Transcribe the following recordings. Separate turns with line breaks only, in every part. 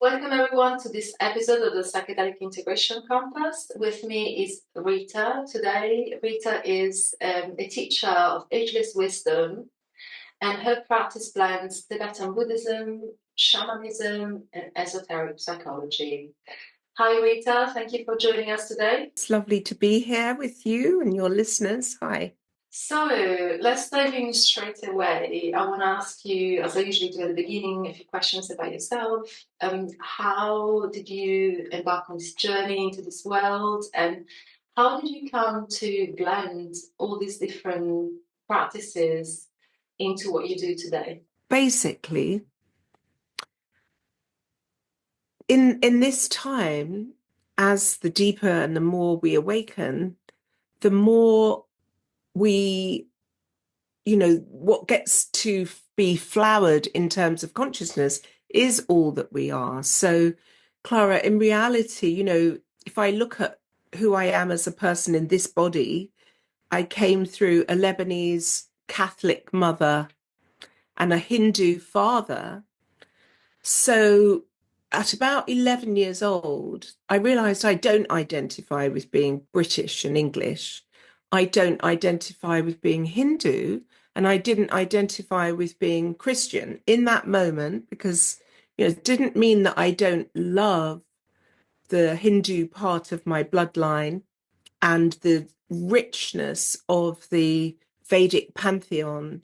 Welcome everyone to this episode of the Psychedelic Integration Compass. With me is Rita. Today, Rita is a teacher of Ageless Wisdom, and her practice blends Tibetan Buddhism, Shamanism, and Esoteric Psychology. Hi Rita, thank you for joining us today.
It's lovely to be here with you and your listeners. Hi.
So let's dive in straight away. I want to ask you, as I usually do at the beginning, a few questions about yourself. How did you embark on this journey into this world? And how did you come to blend all these different practices into what you do today?
Basically, in this time, as the deeper and the more we awaken, the more we, what gets to be flowered in terms of consciousness is all that we are. So, Clara, in reality, if I look at who I am as a person in this body, I came through a Lebanese Catholic mother and a Hindu father. So at about 11 years old, I realized I don't identify with being British and English. I don't identify with being Hindu, and I didn't identify with being Christian in that moment, because it didn't mean that I don't love the Hindu part of my bloodline and the richness of the Vedic pantheon.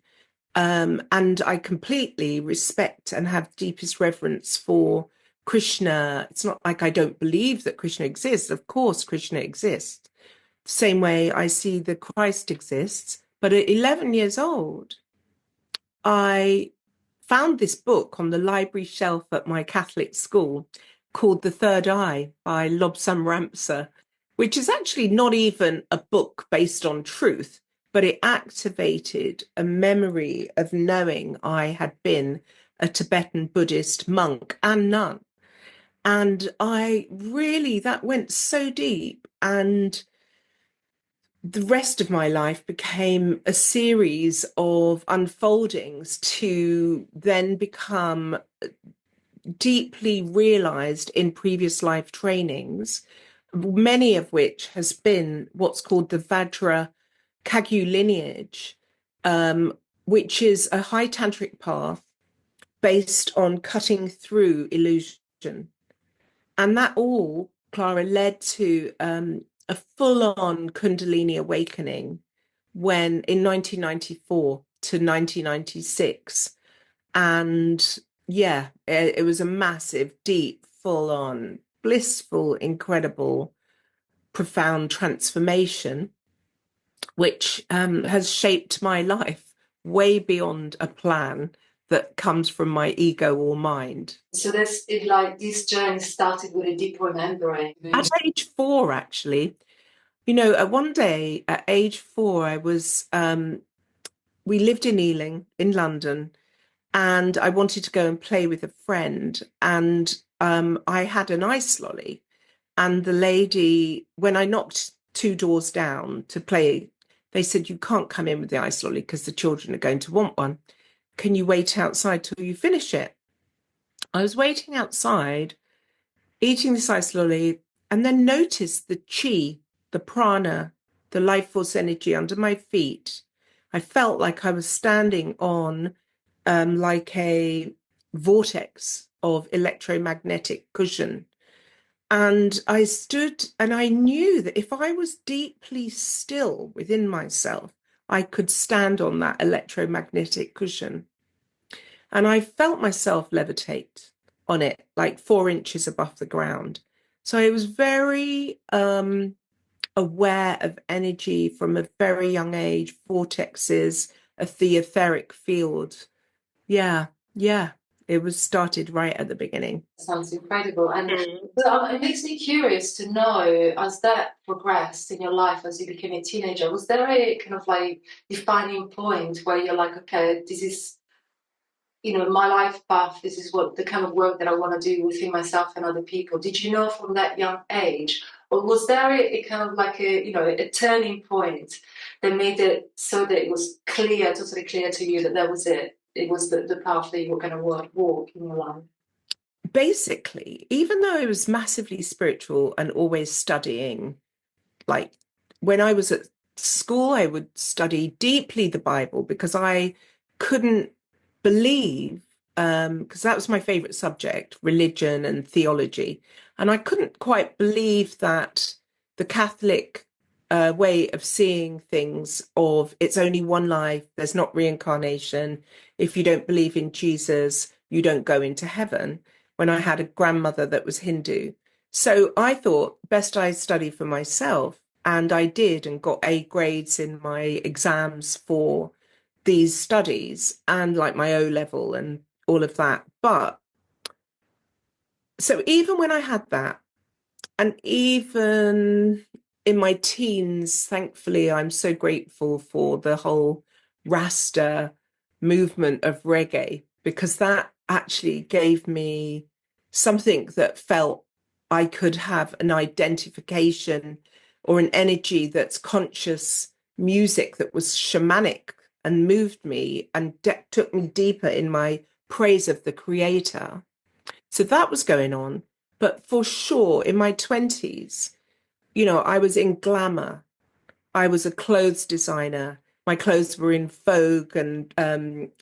And I completely respect and have deepest reverence for Krishna. It's not like I don't believe that Krishna exists. Of course, Krishna exists. Same way I see the Christ exists. But at 11 years old, I found this book on the library shelf at my Catholic school called The Third Eye by Lobsang Ramsa, which is actually not even a book based on truth, but it activated a memory of knowing I had been a Tibetan Buddhist monk and nun. And that went so deep. And the rest of my life became a series of unfoldings to then become deeply realized in previous life trainings, many of which has been what's called the Vajra Kagyu lineage, which is a high tantric path based on cutting through illusion. And that all, Clara, led to a full-on Kundalini awakening when in 1994 to 1996. And yeah, it was a massive, deep, full-on, blissful, incredible, profound transformation, which has shaped my life way beyond a plan that comes from my ego or mind.
So that's it, like this journey started with a deep remembering.
At age 4, actually, one day at age 4, I was, we lived in Ealing in London, and I wanted to go and play with a friend. And I had an ice lolly. And the lady, when I knocked 2 doors down to play, they said, "You can't come in with the ice lolly because the children are going to want one. Can you wait outside till you finish it?" I was waiting outside, eating this ice lolly, and then noticed the chi, the prana, the life force energy under my feet. I felt like I was standing on like a vortex of electromagnetic cushion. And I stood and I knew that if I was deeply still within myself, I could stand on that electromagnetic cushion. And I felt myself levitate on it, like 4 inches above the ground. So I was very aware of energy from a very young age, vortexes, a etheric field. Yeah. It was started right at the beginning.
Sounds incredible. And so it makes me curious to know, as that progressed in your life, as you became a teenager, was there a kind of like defining point where you're like, okay, this is, my life path, this is what the kind of work that I want to do within myself and other people? Did you know from that young age? Or was there a kind of like a turning point that made it so that it was clear, totally clear to you that that was it? It was the path that you were going to walk in your life?
basically, even though I was massively spiritual and always studying, like when I was at school, I would study deeply the Bible because I couldn't believe, because that was my favorite subject, religion and theology. And I couldn't quite believe that the Catholic way of seeing things of it's only one life, there's not reincarnation. If you don't believe in Jesus, you don't go into heaven. When I had a grandmother that was Hindu. So I thought best I study for myself. And I did and got A grades in my exams for these studies and like my O level and all of that. But so even when I had that, and even in my teens, thankfully, I'm so grateful for the whole Rasta movement of reggae because that actually gave me something that felt I could have an identification or an energy that's conscious music that was shamanic and moved me and took me deeper in my praise of the creator. So that was going on. But for sure, in my 20s, I was in glamour. I was a clothes designer. My clothes were in Vogue and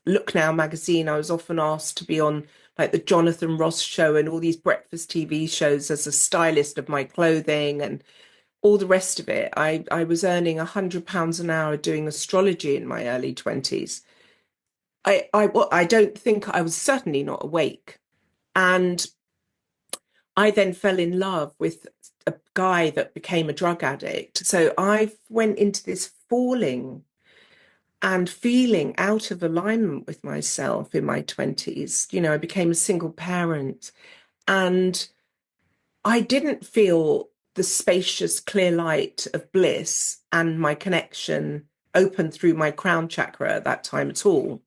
Look Now magazine. I was often asked to be on like the Jonathan Ross show and all these breakfast TV shows as a stylist of my clothing and all the rest of it. I was earning £100 an hour doing astrology in my early 20s. I don't think I was certainly not awake. And I then fell in love with a guy that became a drug addict. So I went into this falling and feeling out of alignment with myself in my 20s. I became a single parent and I didn't feel the spacious, clear light of bliss and my connection open through my crown chakra at that time at all.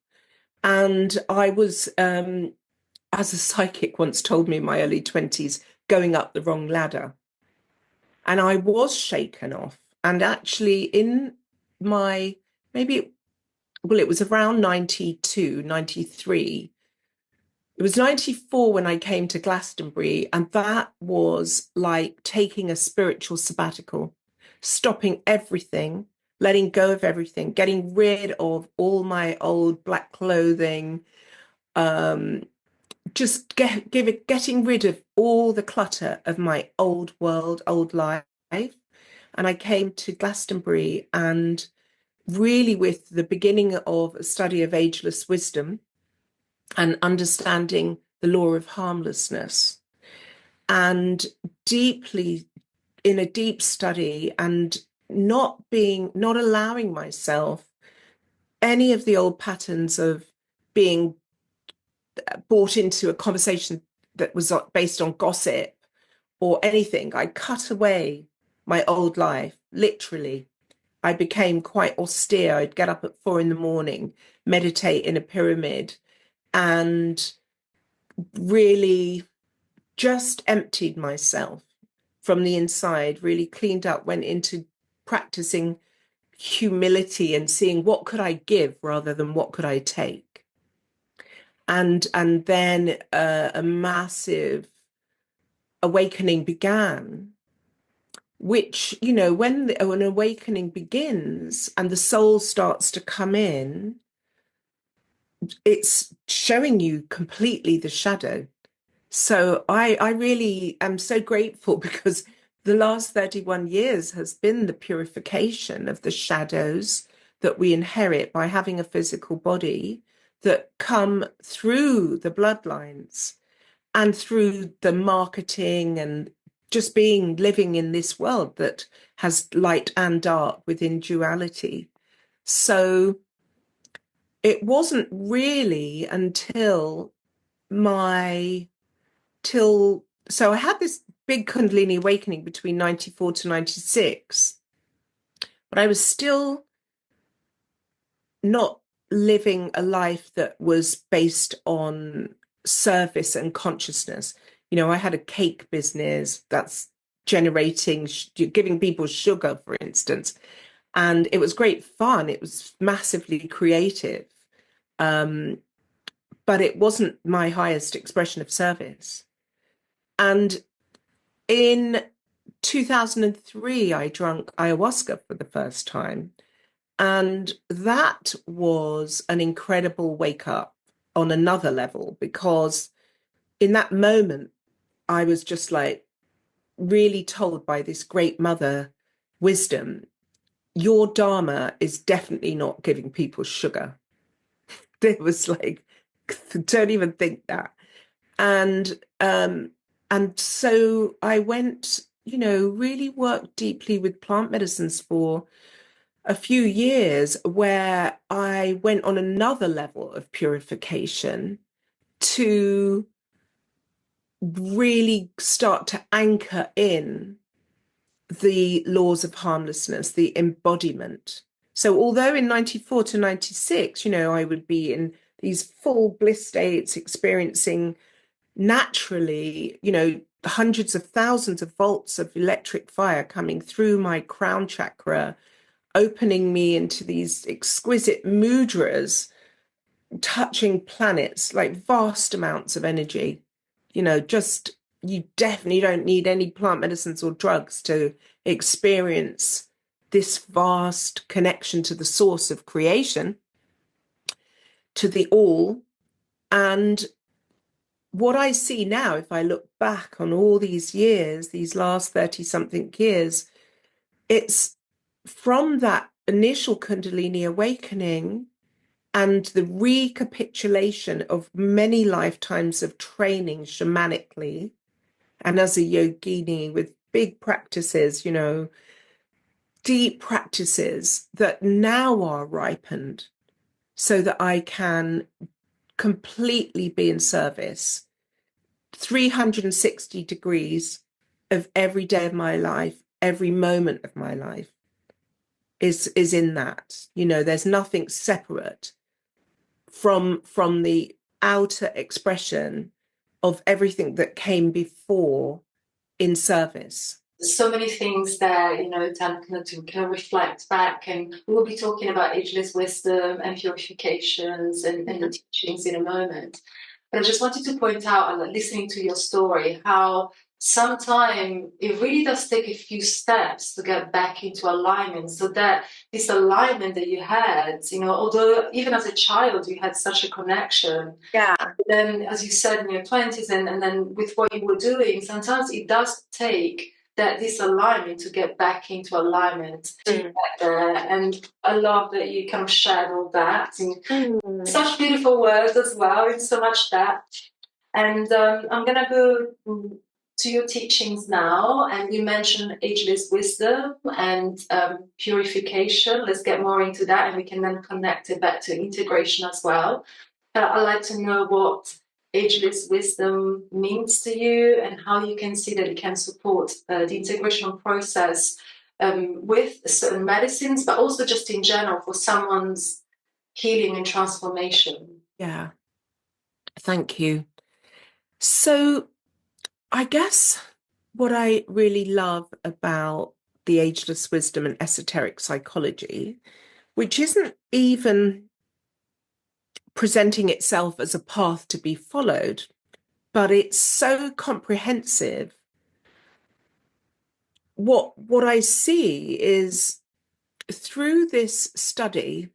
And I was, as a psychic once told me in my early 20s, going up the wrong ladder. And I was shaken off. And actually, in my maybe, well, it was around 92, 93. It was 94 when I came to Glastonbury, and that was like taking a spiritual sabbatical, stopping everything, letting go of everything, getting rid of all my old black clothing, um, just getting rid of all the clutter of my old world, old life. And I came to Glastonbury and really with the beginning of a study of ageless wisdom and understanding the law of harmlessness and deeply in a deep study and not allowing myself any of the old patterns of being brought into a conversation that was based on gossip or anything. I cut away my old life, literally. I became quite austere. I'd get up at 4 a.m, meditate in a pyramid, and really just emptied myself from the inside, really cleaned up, went into practicing humility and seeing what could I give rather than what could I take. And then a massive awakening began, which, when an awakening begins and the soul starts to come in, it's showing you completely the shadow. So I really am so grateful because the last 31 years has been the purification of the shadows that we inherit by having a physical body that come through the bloodlines and through the marketing and just living in this world that has light and dark within duality. So it wasn't really until my till so I had this big Kundalini awakening between 94 to 96, but I was still not living a life that was based on service and consciousness. I had a cake business that's generating, giving people sugar, for instance, and it was great fun. It was massively creative, but it wasn't my highest expression of service. And in 2003, I drank ayahuasca for the first time. And that was an incredible wake up on another level, because in that moment, I was just like really told by this great mother wisdom, your dharma is definitely not giving people sugar. It was like, don't even think that. And so I went, really worked deeply with plant medicines for a few years, where I went on another level of purification to really start to anchor in the laws of harmlessness, the embodiment. So although in 94 to 96, I would be in these full bliss states, experiencing naturally, hundreds of thousands of volts of electric fire coming through my crown chakra, opening me into these exquisite mudras, touching planets, like vast amounts of energy. Just, you definitely don't need any plant medicines or drugs to experience this vast connection to the source of creation, to the all. And what I see now, if I look back on all these years, these last 30 something years, it's from that initial Kundalini awakening and the recapitulation of many lifetimes of training shamanically and as a yogini with big practices, deep practices that now are ripened so that I can completely be in service 360 degrees of every day of my life, every moment of my life is in that. There's nothing separate from the outer expression of everything that came before in service.
So many things there, Tam, to kind of reflect back, and we'll be talking about ageless wisdom and purifications and the teachings in a moment. But I just wanted to point out, listening to your story, how sometimes it really does take a few steps to get back into alignment, so that this alignment that you had, although even as a child you had such a connection.
Yeah.
Then, as you said, in your 20s, and then with what you were doing, sometimes it does take that this alignment to get back into alignment. And I love that you kind of shared all that in such beautiful words as well, in so much depth. And I'm going to go to your teachings now, and you mentioned ageless wisdom and purification. Let's get more into that, and we can then connect it back to integration as well. I'd like to know what ageless wisdom means to you, and how you can see that it can support the integration process with certain medicines, but also just in general for someone's healing and transformation.
Yeah, thank you. So I guess what I really love about the ageless wisdom and esoteric psychology, which isn't even presenting itself as a path to be followed, but it's so comprehensive. What I see is, through this study,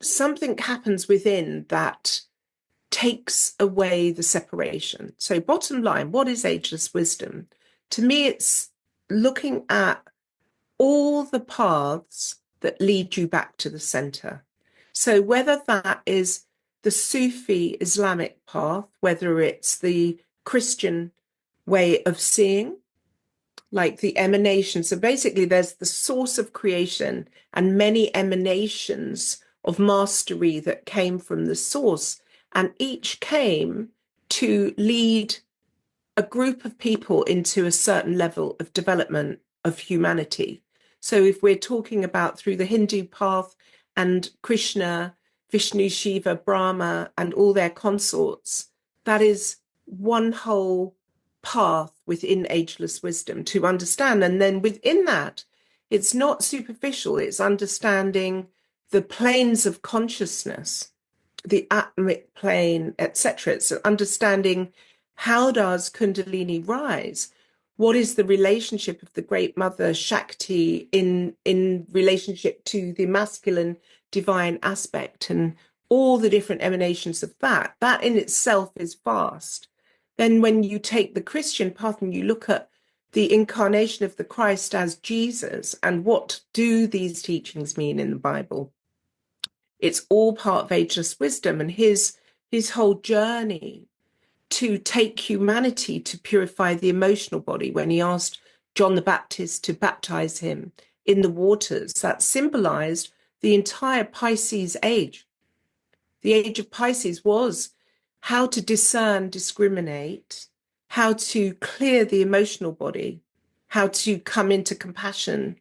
something happens within that takes away the separation. So bottom line, what is ageless wisdom? To me, it's looking at all the paths that lead you back to the center. So whether that is the Sufi Islamic path, whether it's the Christian way of seeing, like the emanation. So basically there's the source of creation and many emanations of mastery that came from the source, and each came to lead a group of people into a certain level of development of humanity. So if we're talking about through the Hindu path and Krishna, Vishnu, Shiva, Brahma, and all their consorts, that is one whole path within ageless wisdom to understand. And then within that, it's not superficial, it's understanding the planes of consciousness, the atomic plane, etc. It's understanding How does Kundalini rise? What is the relationship of the Great Mother Shakti in relationship to the masculine divine aspect and all the different emanations of that? That in itself is vast. Then when you take the Christian path and you look at the incarnation of the Christ as Jesus and what do these teachings mean in the Bible? It's all part of Ageless Wisdom and his whole journey to take humanity to purify the emotional body when he asked John the Baptist to baptize him in the waters. That symbolized the entire Pisces age. The age of Pisces was how to discern, discriminate, how to clear the emotional body, how to come into compassion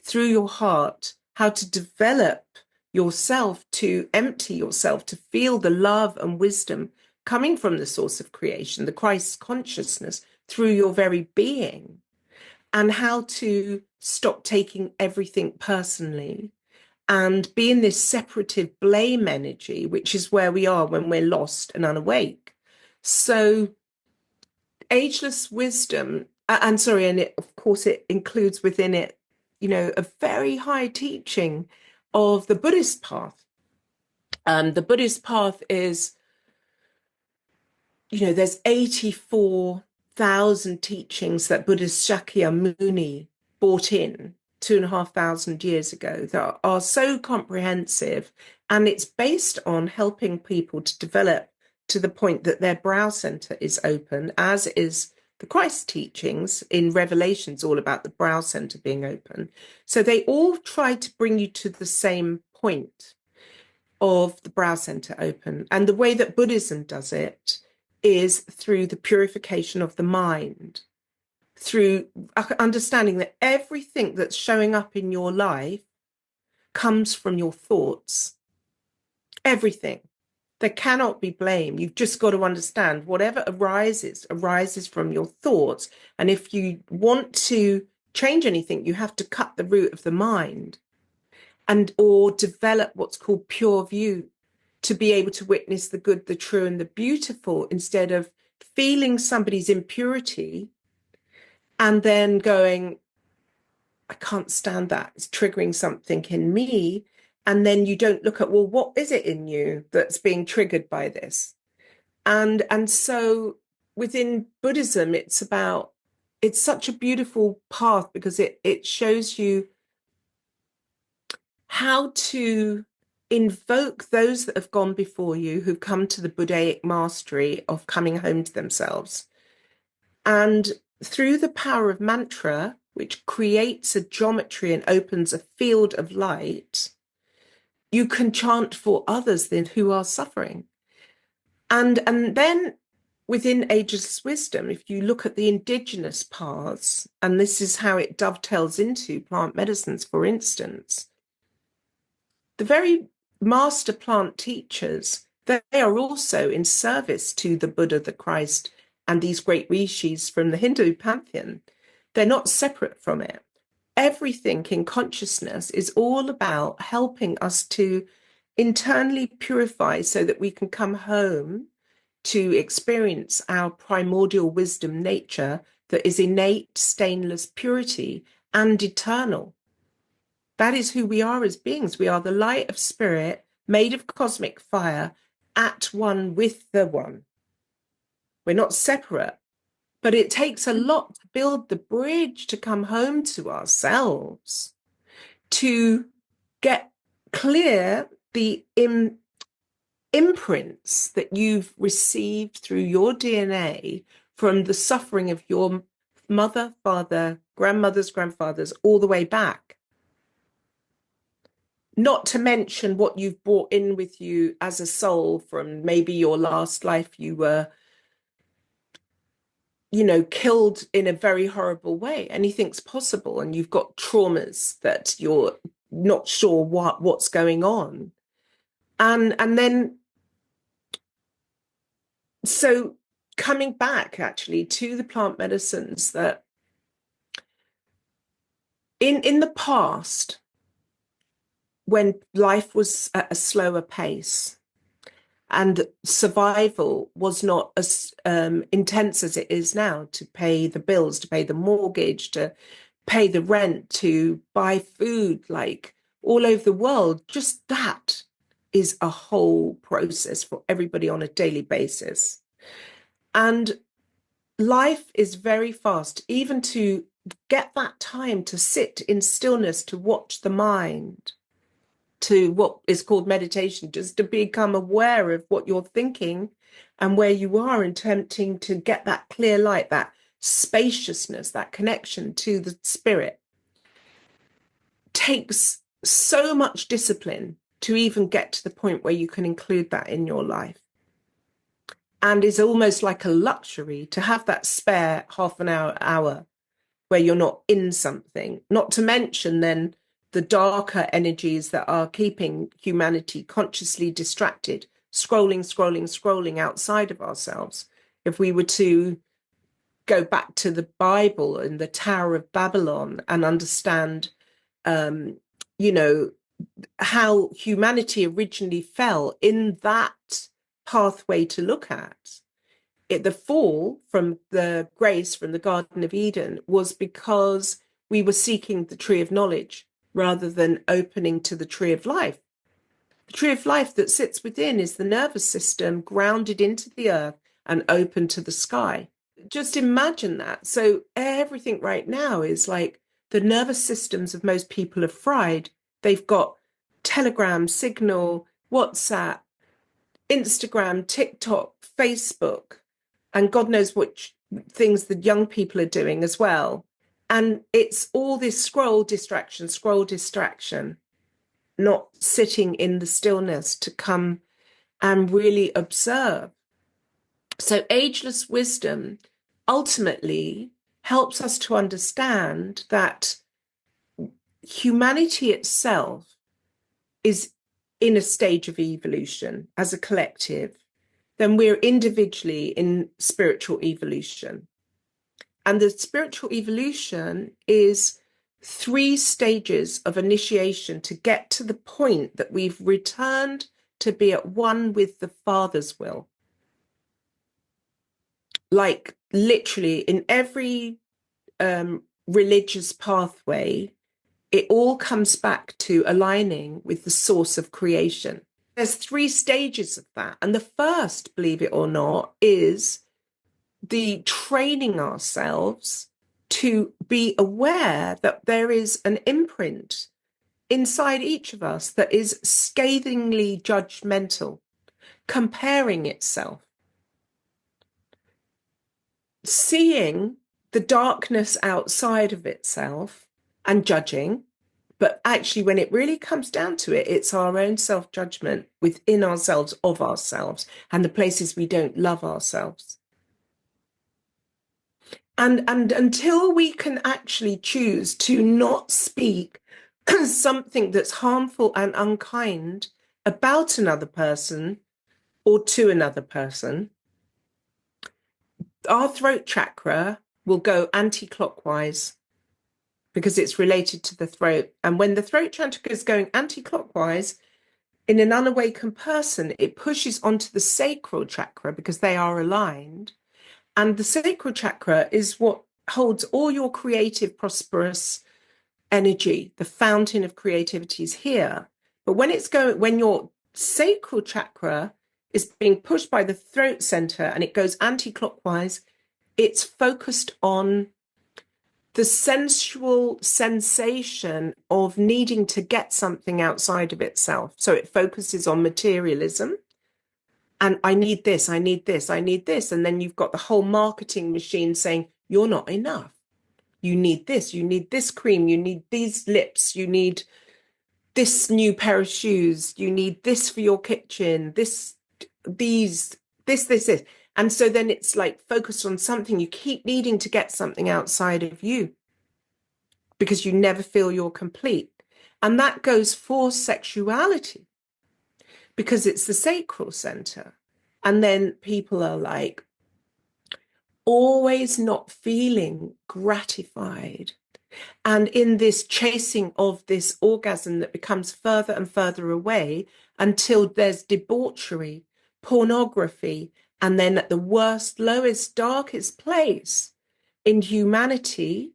through your heart, how to develop yourself, to empty yourself, to feel the love and wisdom coming from the source of creation, the Christ consciousness through your very being, and how to stop taking everything personally and be in this separative blame energy, which is where we are when we're lost and unawake. So Ageless Wisdom, and sorry, and of course it includes within it, a very high teaching of the Buddhist path. The Buddhist path is, there's 84,000 teachings that Buddhist Shakyamuni brought in 2,500 years ago that are so comprehensive, and it's based on helping people to develop to the point that their brow center is open, as is the Christ teachings in Revelations, all about the brow center being open. So they all try to bring you to the same point of the brow center open. And the way that Buddhism does it is through the purification of the mind, through understanding that everything that's showing up in your life comes from your thoughts. Everything. There cannot be blame. You've just got to understand whatever arises from your thoughts. And if you want to change anything, you have to cut the root of the mind or develop what's called pure view, to be able to witness the good, the true, and the beautiful, instead of feeling somebody's impurity and then going, I can't stand that. It's triggering something in me. And then you don't look at, well, what is it in you that's being triggered by this? And so within Buddhism, it's such a beautiful path because it shows you how to invoke those that have gone before you, who've come to the Buddhaic mastery of coming home to themselves. And through the power of mantra, which creates a geometry and opens a field of light, you can chant for others then who are suffering. And then within Ageless Wisdom, if you look at the indigenous paths, and this is how it dovetails into plant medicines, for instance, the very master plant teachers, they are also in service to the Buddha, the Christ, and these great rishis from the Hindu pantheon. They're not separate from it. Everything in consciousness is all about helping us to internally purify so that we can come home to experience our primordial wisdom nature that is innate, stainless purity and eternal. That is who we are as beings. We are the light of spirit made of cosmic fire, at one with the one. We're not separate. But it takes a lot to build the bridge to come home to ourselves, to get clear the imprints that you've received through your DNA from the suffering of your mother, father, grandmothers, grandfathers, all the way back. Not to mention what you've brought in with you as a soul from maybe your last life. You were killed in a very horrible way. Anything's possible, and you've got traumas that you're not sure what's going on. And then, so coming back actually to the plant medicines, that in the past, when life was at a slower pace, and survival was not as intense as it is now, to pay the bills, to pay the mortgage, to pay the rent, to buy food, like all over the world. Just that is a whole process for everybody on a daily basis. And life is very fast. Even to get that time to sit in stillness, to watch the mind, to what is called meditation, just to become aware of what you're thinking and where you are, and attempting to get that clear light, that spaciousness, that connection to the spirit, takes so much discipline to even get to the point where you can include that in your life. And is almost like a luxury to have that spare half an hour where you're not in something, not to mention then the darker energies that are keeping humanity consciously distracted, scrolling outside of ourselves. If we were to go back to the Bible and the Tower of Babylon and understand, how humanity originally fell in that pathway to look at. The fall from the grace from the Garden of Eden was because we were seeking the tree of knowledge rather than opening to the tree of life. The tree of life that sits within is the nervous system, grounded into the earth and open to the sky. Just imagine that. So everything right now is like the nervous systems of most people are fried. They've got Telegram, Signal, WhatsApp, Instagram, TikTok, Facebook, and God knows which things the young people are doing as well. And it's all this scroll distraction, not sitting in the stillness to come and really observe. So ageless wisdom ultimately helps us to understand that humanity itself is in a stage of evolution as a collective. Then we're individually in spiritual evolution. And the spiritual evolution is 3 stages of initiation to get to the point that we've returned to be at one with the Father's will. Like literally in every religious pathway, it all comes back to aligning with the source of creation. There's 3 stages of that. And the first, believe it or not, is the training ourselves to be aware that there is an imprint inside each of us that is scathingly judgmental, comparing itself, seeing the darkness outside of itself and judging. But actually, when it really comes down to it, it's our own self-judgment within ourselves, of ourselves, and the places we don't love ourselves. And until we can actually choose to not speak something that's harmful and unkind about another person or to another person, our throat chakra will go anti-clockwise because it's related to the throat. And when the throat chakra is going anti-clockwise, in an unawakened person, it pushes onto the sacral chakra because they are aligned. And the sacral chakra is what holds all your creative, prosperous energy. The fountain of creativity is here. But when your sacral chakra is being pushed by the throat center and it goes anti-clockwise, it's focused on the sensual sensation of needing to get something outside of itself. So it focuses on materialism. And I need this, I need this, I need this. And then you've got the whole marketing machine saying, you're not enough. You need this cream, you need these lips, you need this new pair of shoes, you need this for your kitchen, this. And so then it's like focused on something. You keep needing to get something outside of you because you never feel you're complete. And that goes for sexuality, because it's the sacral center. And then people are like always not feeling gratified. And in this chasing of this orgasm that becomes further and further away until there's debauchery, pornography, and then at the worst, lowest, darkest place in humanity,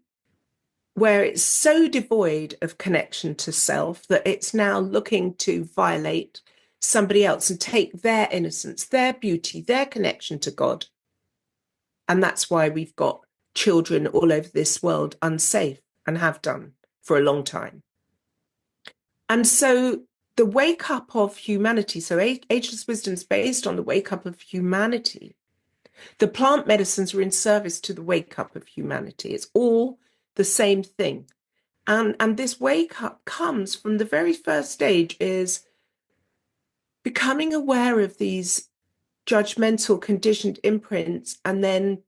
where it's so devoid of connection to self that it's now looking to violate somebody else and take their innocence, their beauty, their connection to God. And that's why we've got children all over this world unsafe, and have done for a long time. And so the wake up of humanity, so Ageless Wisdom is based on the wake up of humanity. The plant medicines are in service to the wake up of humanity. It's all the same thing. And this wake up comes from the very first stage, is becoming aware of these judgmental conditioned imprints, and then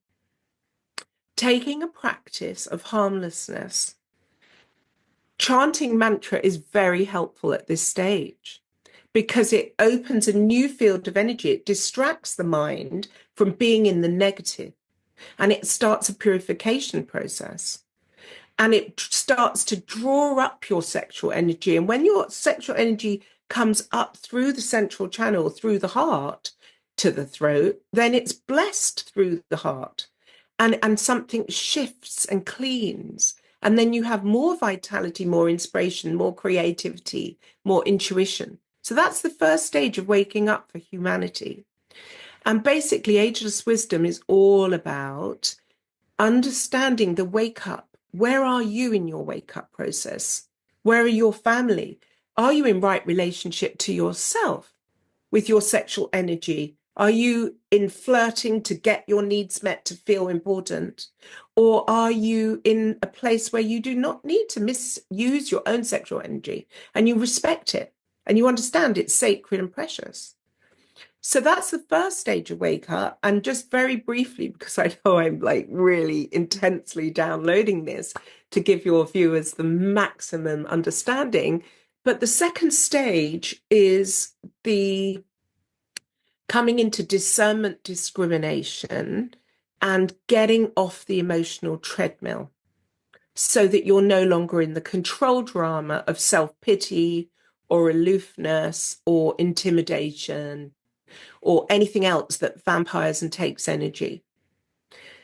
taking a practice of harmlessness. Chanting mantra is very helpful at this stage because it opens a new field of energy. It distracts the mind from being in the negative, and it starts a purification process. And it starts to draw up your sexual energy. And when your sexual energy comes up through the central channel, through the heart to the throat, then it's blessed through the heart. And something shifts and cleans. And then you have more vitality, more inspiration, more creativity, more intuition. So that's the first stage of waking up for humanity. And basically, Ageless Wisdom is all about understanding the wake up. Where are you in your wake up process? Where are your family? Are you in right relationship to yourself with your sexual energy? Are you in flirting to get your needs met, to feel important? Or are you in a place where you do not need to misuse your own sexual energy, and you respect it and you understand it's sacred and precious? So that's the first stage of wake up. And just very briefly, because I know I'm like really intensely downloading this to give your viewers the maximum understanding. But the second stage is the coming into discernment, discrimination, and getting off the emotional treadmill so that you're no longer in the control drama of self-pity or aloofness or intimidation or anything else that vampires and takes energy.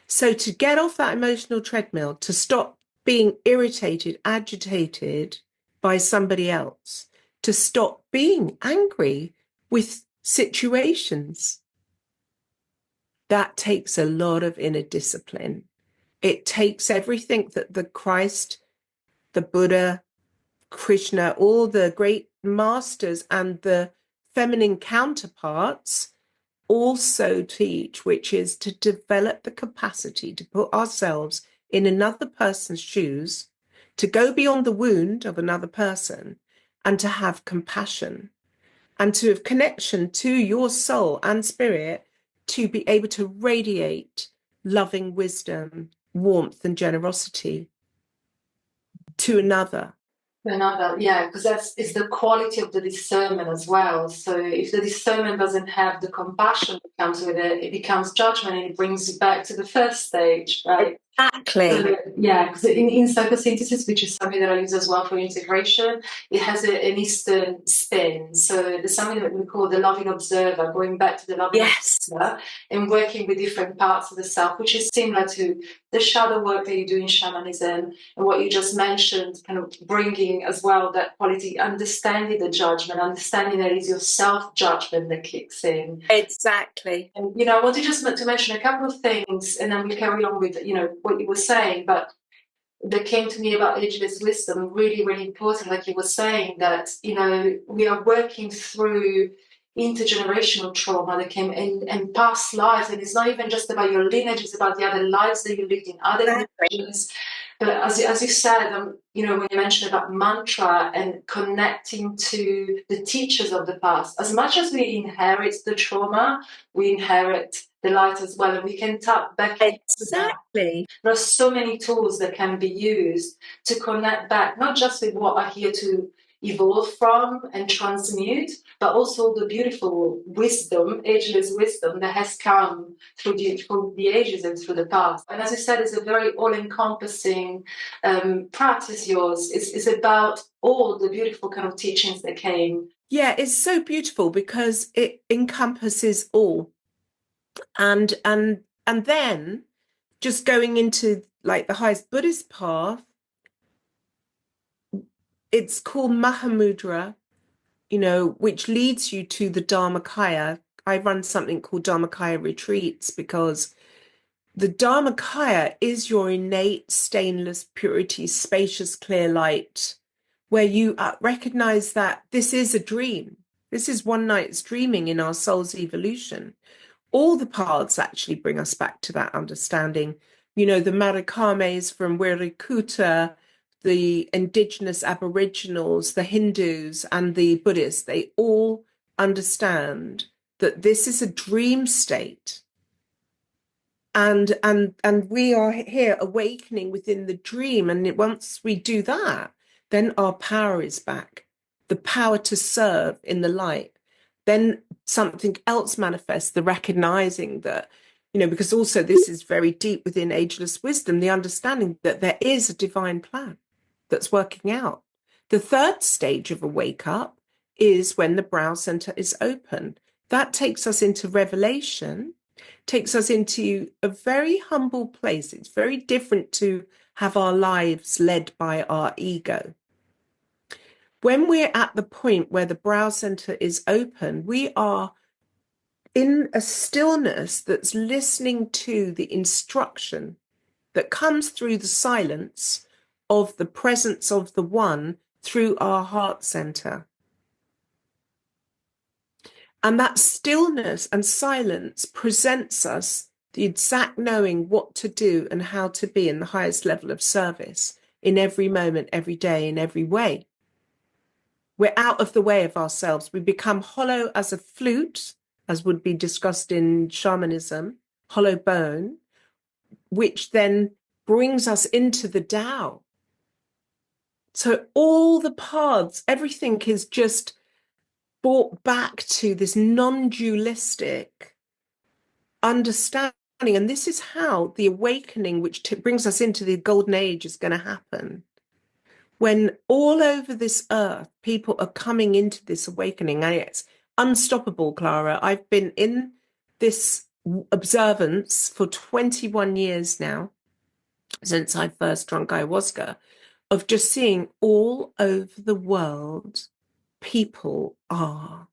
So to get off that emotional treadmill, to stop being irritated, agitated by somebody else, to stop being angry with situations, that takes a lot of inner discipline. It takes everything that the Christ, the Buddha, Krishna, all the great masters and the feminine counterparts also teach, which is to develop the capacity to put ourselves in another person's shoes, to go beyond the wound of another person, and to have compassion and to have connection to your soul and spirit, to be able to radiate loving wisdom, warmth, and generosity to another.
Another, yeah, because it's the quality of the discernment as well. So if the discernment doesn't have the compassion that comes with it, it becomes judgment, and it brings you back to the first stage, right?
Exactly.
So, yeah, because in psychosynthesis, which is something that I use as well for integration, it has an Eastern spin. So there's something that we call the loving observer, going back to the loving observer and working with different parts of the self, which is similar to the shadow work that you do in shamanism and what you just mentioned, kind of bringing as well that quality, understanding the judgment, understanding that it's your self-judgment that kicks in.
Exactly.
And, I wanted just to mention a couple of things, and then we carry on with, what you were saying, but that came to me about ageless wisdom, really, really important, like you were saying, that, we are working through intergenerational trauma that came in past lives, and it's not even just about your lineage, it's about the other lives that you lived in other lineages. But as you said, when you mentioned about mantra and connecting to the teachers of the past, as much as we inherit the trauma, we inherit the light as well, and we can tap back into that. There are so many tools that can be used to connect back, not just with what are here to evolve from and transmute, but also the beautiful wisdom, ageless wisdom that has come through the ages and through the past. And as you said, it's a very all-encompassing practice, yours. It's about all the beautiful kind of teachings that came
Yeah, it's so beautiful because it encompasses all. And then just going into like the highest Buddhist path, it's called Mahamudra, which leads you to the Dharmakaya. I run something called Dharmakaya retreats because the Dharmakaya is your innate stainless purity, spacious, clear light, where you recognize that this is a dream. This is one night's dreaming in our soul's evolution. All the paths actually bring us back to that understanding. The Marikames from Wirikuta, the indigenous aboriginals, the Hindus, and the Buddhists, they all understand that this is a dream state. And we are here awakening within the dream. And once we do that, then our power is back, the power to serve in the light. Then something else manifests, the recognizing that, because also this is very deep within Ageless Wisdom, the understanding that there is a divine plan that's working out. The third stage of a wake up is when the brow center is open. That takes us into revelation, takes us into a very humble place. It's very different to have our lives led by our ego. When we're at the point where the brow center is open, we are in a stillness that's listening to the instruction that comes through the silence of the presence of the one through our heart center. And that stillness and silence presents us the exact knowing what to do and how to be in the highest level of service in every moment, every day, in every way. We're out of the way of ourselves. We become hollow as a flute, as would be discussed in shamanism, hollow bone, which then brings us into the Tao. So all the paths, everything is just brought back to this non-dualistic understanding. And this is how the awakening, which brings us into the golden age, is going to happen. When all over this earth, people are coming into this awakening, and it's unstoppable, Clara. I've been in this observance for 21 years now, since I first drank ayahuasca, of just seeing all over the world, people are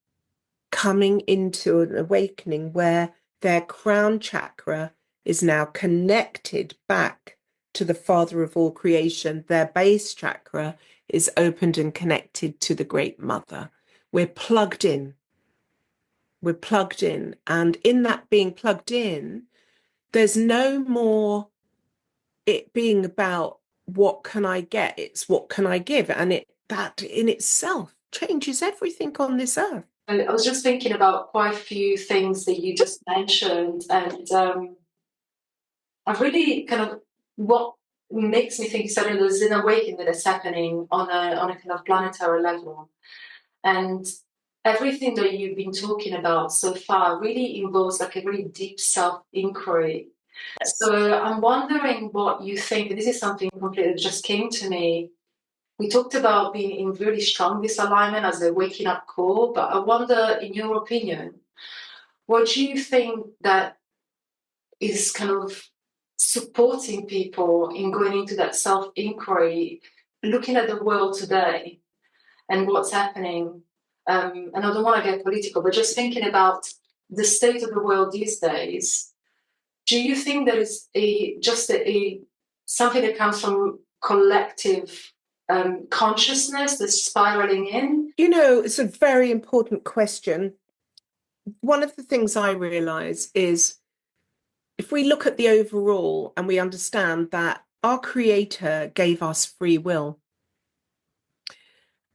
coming into an awakening where their crown chakra is now connected back to the Father of all creation. Their base chakra is opened and connected to the Great Mother. We're plugged in. We're plugged in. And in that being plugged in, there's no more it being about what can I get? It's what can I give? And that in itself changes everything on this earth.
And I was just thinking about quite a few things that you just mentioned, and I really kind of what makes me think suddenly there's an awakening that's happening on a kind of planetary level, and everything that you've been talking about so far really involves like a really deep self-inquiry. So I'm wondering what you think. This is something completely that just came to me. We talked about being in really strong disalignment as a waking up call, but I wonder, in your opinion, what do you think that is kind of supporting people in going into that self-inquiry, looking at the world today and what's happening? And I don't want to get political, but just thinking about the state of the world these days, do you think there is a something that comes from collective consciousness that's spiraling in?
It's a very important question. One of the things I realize is if we look at the overall and we understand that our creator gave us free will,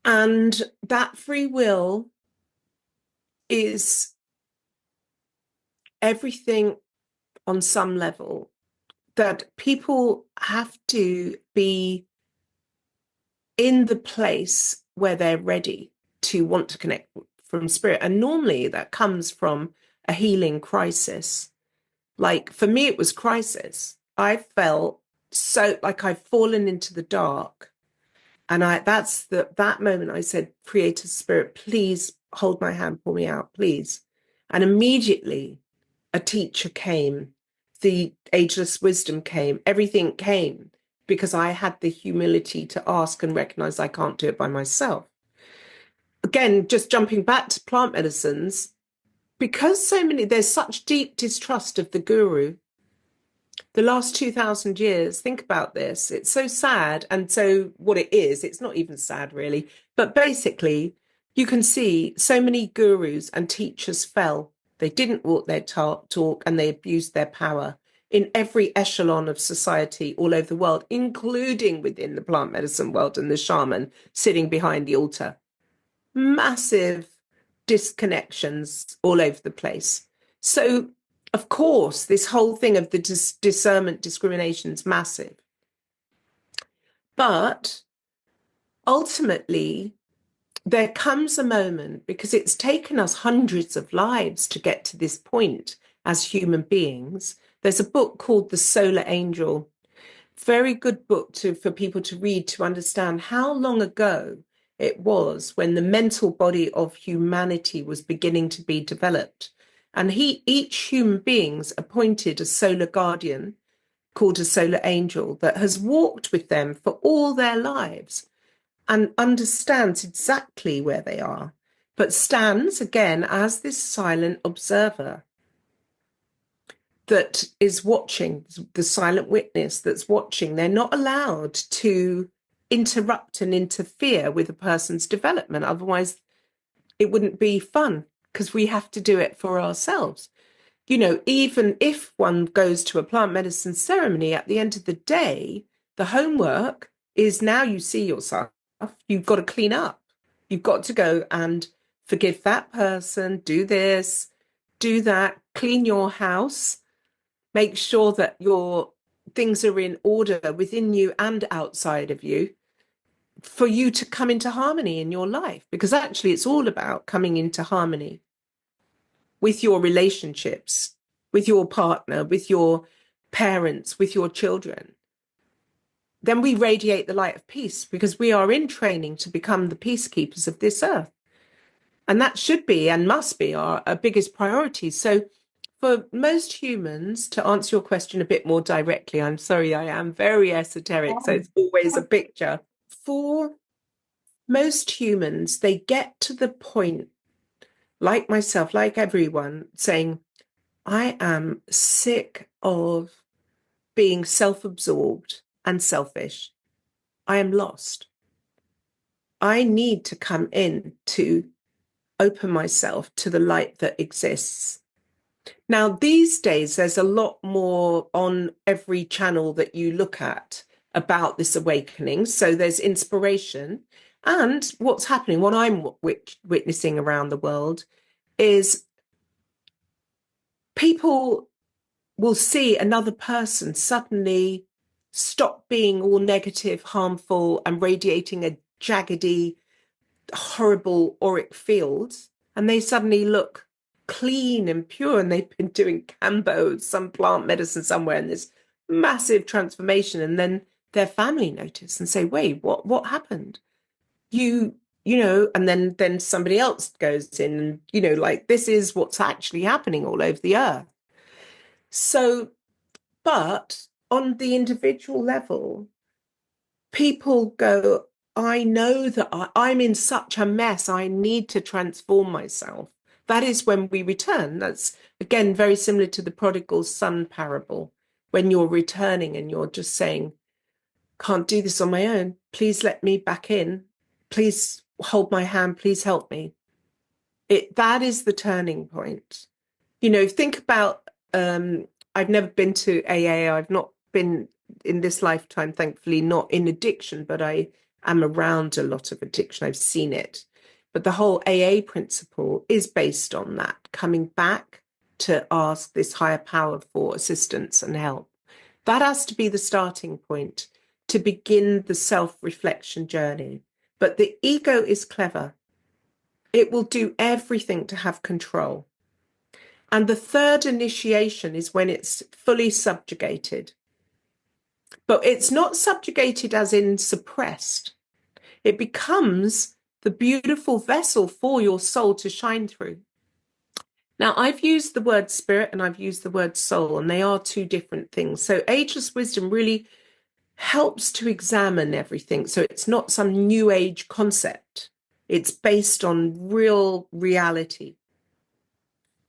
and that free will is everything on some level, that people have to be in the place where they're ready to want to connect from spirit. And normally that comes from a healing crisis. Like for me, it was crisis. I felt so like I've fallen into the dark And that moment I said, Creator Spirit, please hold my hand, pull me out, please. And immediately a teacher came, the Ageless Wisdom came, everything came, because I had the humility to ask and recognize I can't do it by myself. Again, just jumping back to plant medicines, because there's such deep distrust of the guru. The last 2000 years, think about this. It's so sad. And so what it is, it's not even sad really. But basically, you can see so many gurus and teachers fell. They didn't walk their talk and they abused their power in every echelon of society all over the world, including within the plant medicine world and the shaman sitting behind the altar. Massive disconnections all over the place. So, of course, this whole thing of the discernment discrimination is massive. But ultimately, there comes a moment, because it's taken us hundreds of lives to get to this point as human beings. There's a book called The Solar Angel. Very good book for people to read to understand how long ago it was when the mental body of humanity was beginning to be developed. And each human being's appointed a solar guardian called a solar angel that has walked with them for all their lives and understands exactly where they are, but stands again as this silent observer that is watching, the silent witness that's watching. They're not allowed to interrupt and interfere with a person's development. Otherwise, it wouldn't be fun, because we have to do it for ourselves. You know, even if one goes to a plant medicine ceremony, at the end of the day, the homework is, now you see yourself, you've got to clean up. You've got to go and forgive that person, do this, do that, clean your house, make sure that your things are in order within you and outside of you, for you to come into harmony in your life. Because actually it's all about coming into harmony with your relationships, with your partner, with your parents, with your children. Then we radiate the light of peace, because we are in training to become the peacekeepers of this earth. And that should be and must be our biggest priority. So for most humans, to answer your question a bit more directly, I'm sorry, I am very esoteric, so it's always a picture. For most humans, they get to the point, like myself, like everyone, saying, I am sick of being self-absorbed and selfish. I am lost. I need to come in to open myself to the light that exists. Now, these days, there's a lot more on every channel that you look at about this awakening. So there's inspiration. And what's happening, what I'm witnessing around the world, is people will see another person suddenly stop being all negative, harmful, and radiating a jaggedy, horrible auric field, and they suddenly look clean and pure, and they've been doing Cambo, some plant medicine somewhere, and this massive transformation. And then their family notice and say, wait, what happened? You know, and then somebody else goes in and, you know, like, this is what's actually happening all over the earth. So, but on the individual level, people go, I know that I'm in such a mess. I need to transform myself. That is when we return. That's, again, very similar to the prodigal son parable. When you're returning and you're just saying, can't do this on my own. Please let me back in. Please hold my hand. Please help me. That is the turning point. You know, think about, I've never been to AA. I've not been in this lifetime, thankfully, not in addiction, but I am around a lot of addiction. I've seen it. But the whole AA principle is based on that, coming back to ask this higher power for assistance and help. That has to be the starting point to begin the self-reflection journey. But the ego is clever. It will do everything to have control. And the third initiation is when it's fully subjugated. But it's not subjugated as in suppressed. It becomes the beautiful vessel for your soul to shine through. Now, I've used the word spirit and I've used the word soul, and they are two different things. So ageless wisdom really helps to examine everything. So it's not some new age concept. It's based on real reality.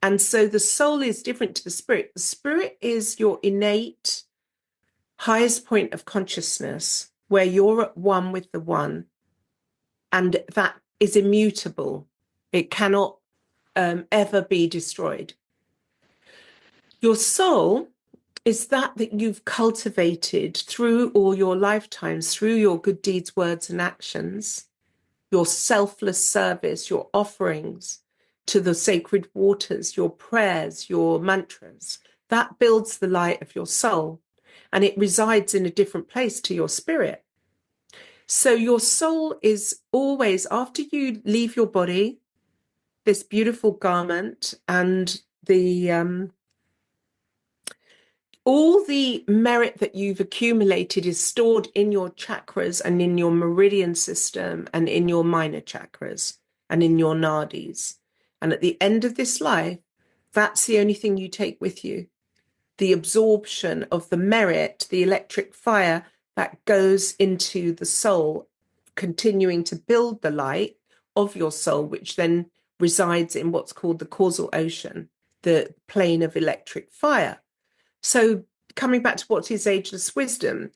And so the soul is different to the spirit. The spirit is your innate highest point of consciousness, where you're at one with the one, and that is immutable. It cannot ever be destroyed. Your soul is that you've cultivated through all your lifetimes, through your good deeds, words, and actions, your selfless service, your offerings to the sacred waters, your prayers, your mantras. That builds the light of your soul, and it resides in a different place to your spirit. So your soul is always, after you leave your body, this beautiful garment, and all the merit that you've accumulated is stored in your chakras and in your meridian system and in your minor chakras and in your nadis. And at the end of this life, that's the only thing you take with you. The absorption of the merit, the electric fire that goes into the soul, continuing to build the light of your soul, which then resides in what's called the causal ocean, the plane of electric fire. So coming back to what is ageless wisdom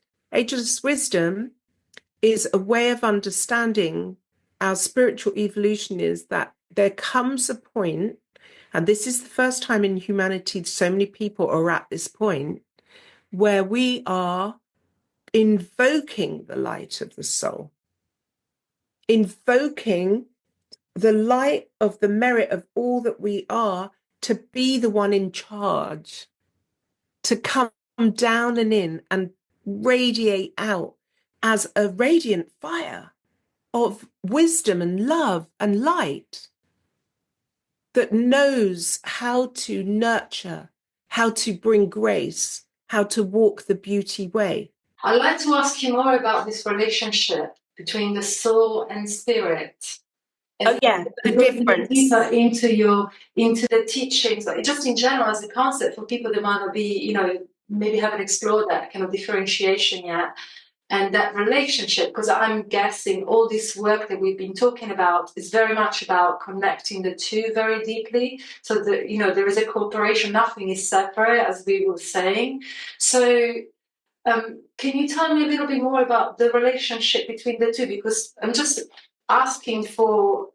is a way of understanding our spiritual evolution, is that there comes a point, and this is the first time in humanity so many people are at this point, where we are invoking the light of the soul, invoking the light of the merit of all that we are, to be the one in charge, to come down and in and radiate out as a radiant fire of wisdom and love and light that knows how to nurture, how to bring grace, how to walk the beauty way.
I'd like to ask you more about this relationship between the soul and spirit.
Oh yeah, the difference.
Deeper into the teachings, like just in general as a concept for people that might not be, maybe haven't explored that kind of differentiation yet, and that relationship, because I'm guessing all this work that we've been talking about is very much about connecting the two very deeply, so that there is a cooperation, nothing is separate, as we were saying. So can you tell me a little bit more about the relationship between the two? Because I'm just asking for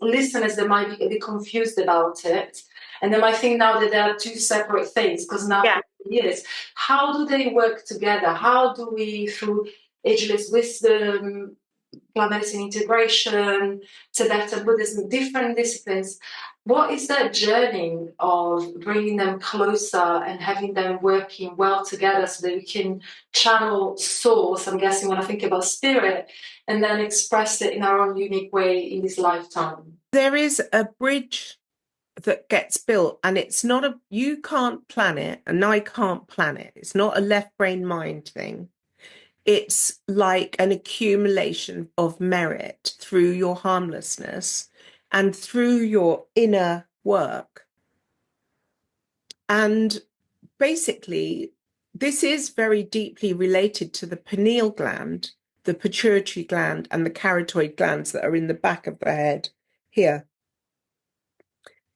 listeners that might be a bit confused about it, and they might think now that there are two separate things, because now for years, how do they work together? How do we, through ageless wisdom, plant medicine integration, Tibetan Buddhism, different disciplines, what is that journey of bringing them closer and having them working well together so that we can channel source, I'm guessing, when I think about spirit, and then express it in our own unique way in this lifetime?
There is a bridge that gets built, and it's not you can't plan it, and I can't plan it. It's not a left brain mind thing. It's like an accumulation of merit through your harmlessness and through your inner work. And basically, this is very deeply related to the pineal gland, the pituitary gland, and the carotid glands that are in the back of the head here.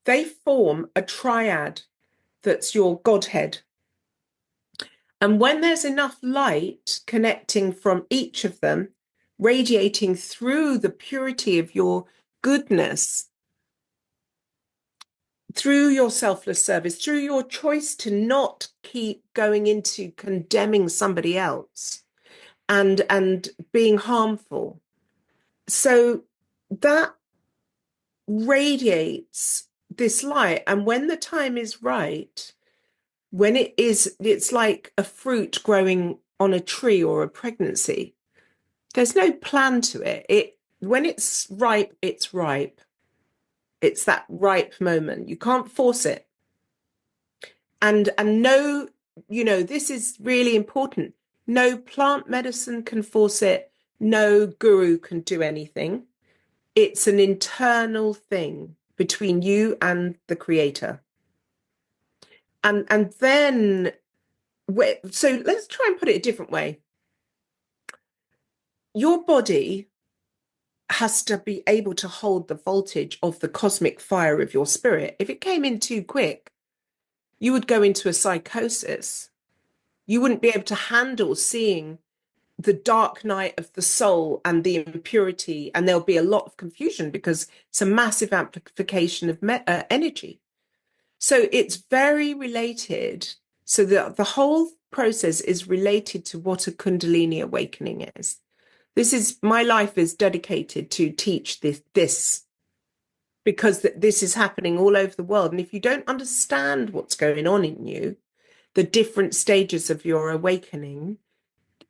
They form a triad that's your Godhead. And when there's enough light connecting from each of them, radiating through the purity of your goodness, through your selfless service, through your choice to not keep going into condemning somebody else and being harmful. So that radiates this light. And when the time is right, when it's like a fruit growing on a tree or a pregnancy. There's no plan to it. When it's ripe, it's ripe. It's that ripe moment. You can't force it. And no, this is really important. No plant medicine can force it. No guru can do anything. It's an internal thing between you and the creator. And then, so let's try and put it a different way. Your body has to be able to hold the voltage of the cosmic fire of your spirit. If it came in too quick, you would go into a psychosis. You wouldn't be able to handle seeing the dark night of the soul and the impurity, and there'll be a lot of confusion because it's a massive amplification of energy. So it's very related. So the whole process is related to what a Kundalini awakening is. This is, my life is dedicated to teach this because this is happening all over the world. And if you don't understand what's going on in you, the different stages of your awakening,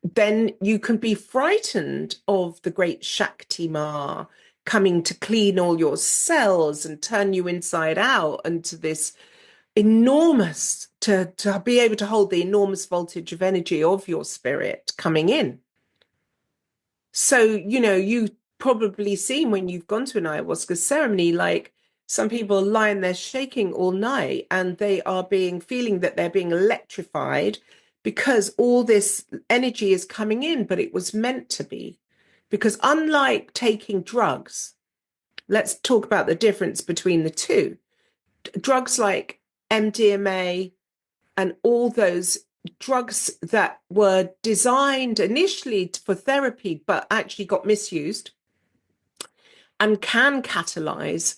then you can be frightened of the great Shakti Ma coming to clean all your cells and turn you inside out into this enormous, to be able to hold the enormous voltage of energy of your spirit coming in. So, you probably seen when you've gone to an ayahuasca ceremony, like some people are lying there shaking all night and they are feeling that they're being electrified because all this energy is coming in, but it was meant to be. Because unlike taking drugs, let's talk about the difference between the two. Drugs like MDMA and all those drugs that were designed initially for therapy, but actually got misused and can catalyze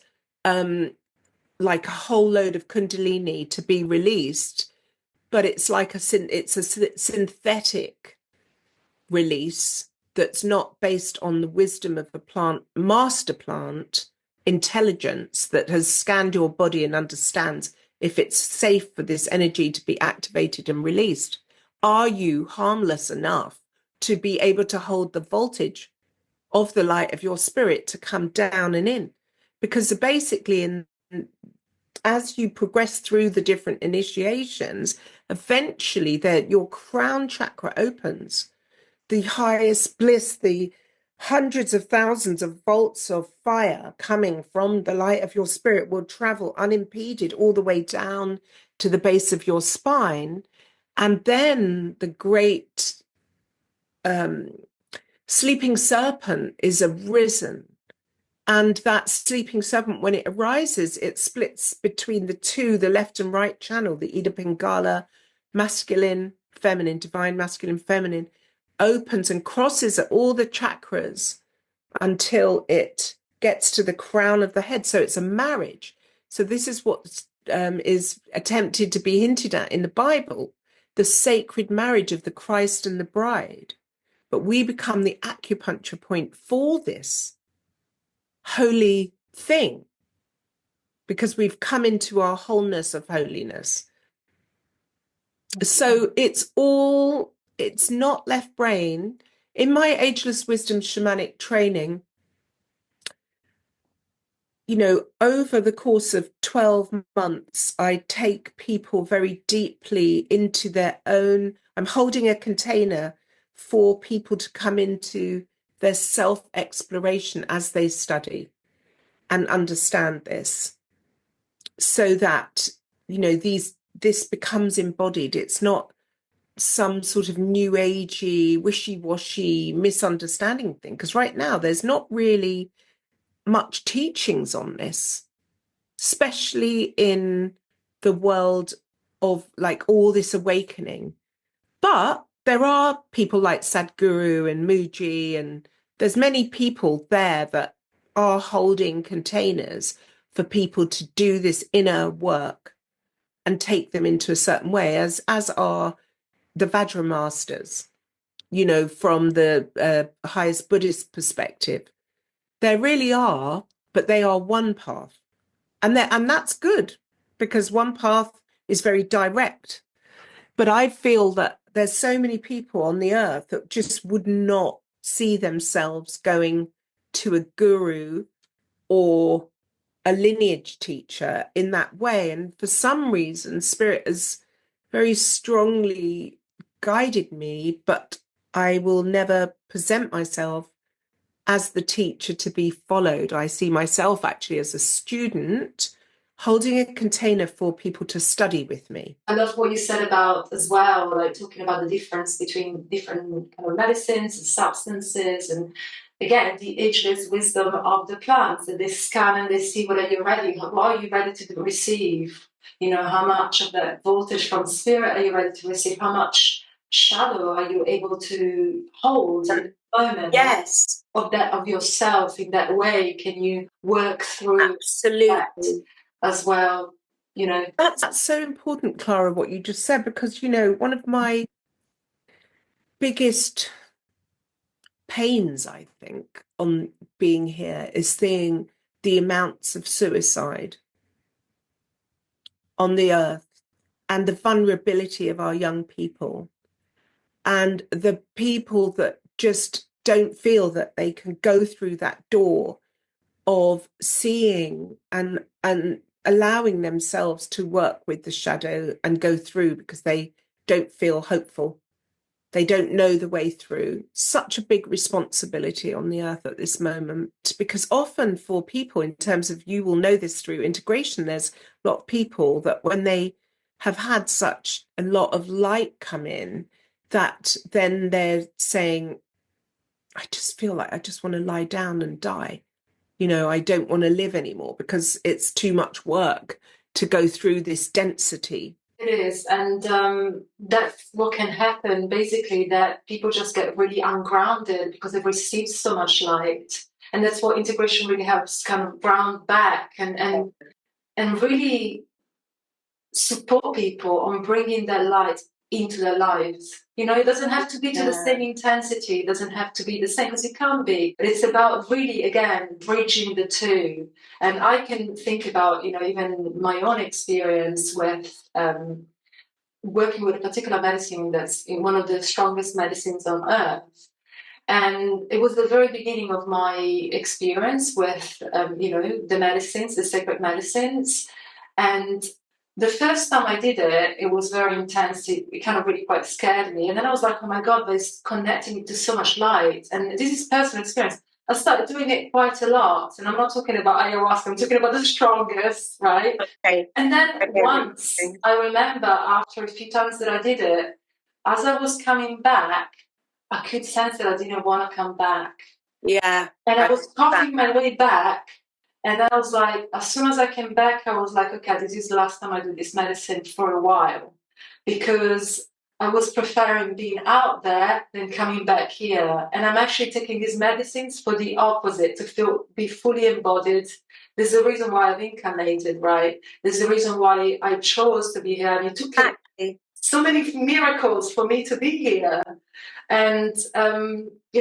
like a whole load of Kundalini to be released, but it's like a synthetic release that's not based on the wisdom of the plant, master plant intelligence that has scanned your body and understands if it's safe for this energy to be activated and released. Are you harmless enough to be able to hold the voltage of the light of your spirit to come down and in? Because basically, as you progress through the different initiations, eventually your crown chakra opens. The highest bliss, the hundreds of thousands of volts of fire coming from the light of your spirit will travel unimpeded all the way down to the base of your spine. And then the great sleeping serpent is arisen. And that sleeping serpent, when it arises, it splits between the left and right channel, the Ida Pingala, masculine, feminine, divine, masculine, feminine, opens and crosses at all the chakras until it gets to the crown of the head. So it's a marriage. So this is what is attempted to be hinted at in the Bible, the sacred marriage of the Christ and the bride. But we become the acupuncture point for this holy thing because we've come into our wholeness of holiness. So it's not left brain. In my Ageless Wisdom shamanic training, over the course of 12 months, I take people very deeply into their own. I'm holding a container for people to come into their self-exploration as they study and understand this, so that, this becomes embodied. It's not some sort of new agey, wishy-washy misunderstanding thing. Because right now there's not really much teachings on this, especially in the world of like all this awakening. But there are people like Sadhguru and Muji, and there's many people there that are holding containers for people to do this inner work and take them into a certain way, as are the Vajra masters, from the highest Buddhist perspective. There really are, but they are one path. And that's good, because one path is very direct. But I feel that there's so many people on the earth that just would not see themselves going to a guru or a lineage teacher in that way. And for some reason, Spirit has very strongly guided me, but I will never present myself as the teacher to be followed. I see myself actually as a student holding a container for people to study with me.
I love what you said about as well, like talking about the difference between different kind of medicines and substances, and again, the ageless wisdom of the plants, that they scan and they see whether you're ready. What are you ready to receive? You know, how much of that voltage from spirit are you ready to receive? How much shadow are you able to hold in the moment?
Yes,
of that, of yourself in that way? Can you work through that
absolutely.
as well? You know,
That's so important, Clara, what you just said, because, one of my biggest pains, I think, on being here is seeing the amounts of suicide on the earth and the vulnerability of our young people and the people that just don't feel that they can go through that door of seeing and allowing themselves to work with the shadow and go through because they don't feel hopeful. They don't know the way through. Such a big responsibility on the earth at this moment, because often for people, in terms of, you will know this through integration, there's a lot of people that when they have had such a lot of light come in, that then they're saying, I just feel like I just want to lie down and die. I don't want to live anymore because it's too much work to go through this density.
it is, and that's what can happen. Basically, that people just get really ungrounded because they've received so much light, and that's what integration really helps, kind of ground back and really support people on bringing that light into their lives. It doesn't have to be to the same intensity, it doesn't have to be the same, because it can be, but it's about really, again, bridging the two. And I can think about, even my own experience with working with a particular medicine that's in one of the strongest medicines on earth. And it was the very beginning of my experience with, the medicines, the sacred medicines. And the first time I did it, it was very intense. It kind of really quite scared me. And then I was like, oh my God, there's connecting to so much light. And this is personal experience. I started doing it quite a lot. And I'm not talking about ayahuasca, I'm talking about the strongest, right?
Okay.
And then once, I remember after a few times that I did it, as I was coming back, I could sense that I didn't want to come back.
Yeah.
And I was coughing my way back. And then I was like, as soon as I came back, I was like, okay, this is the last time I do this medicine for a while. Because I was preferring being out there than coming back here. And I'm actually taking these medicines for the opposite, to be fully embodied. There's a reason why I've incarnated, right? There's a reason why I chose to be here. And it took so many miracles for me to be here. And,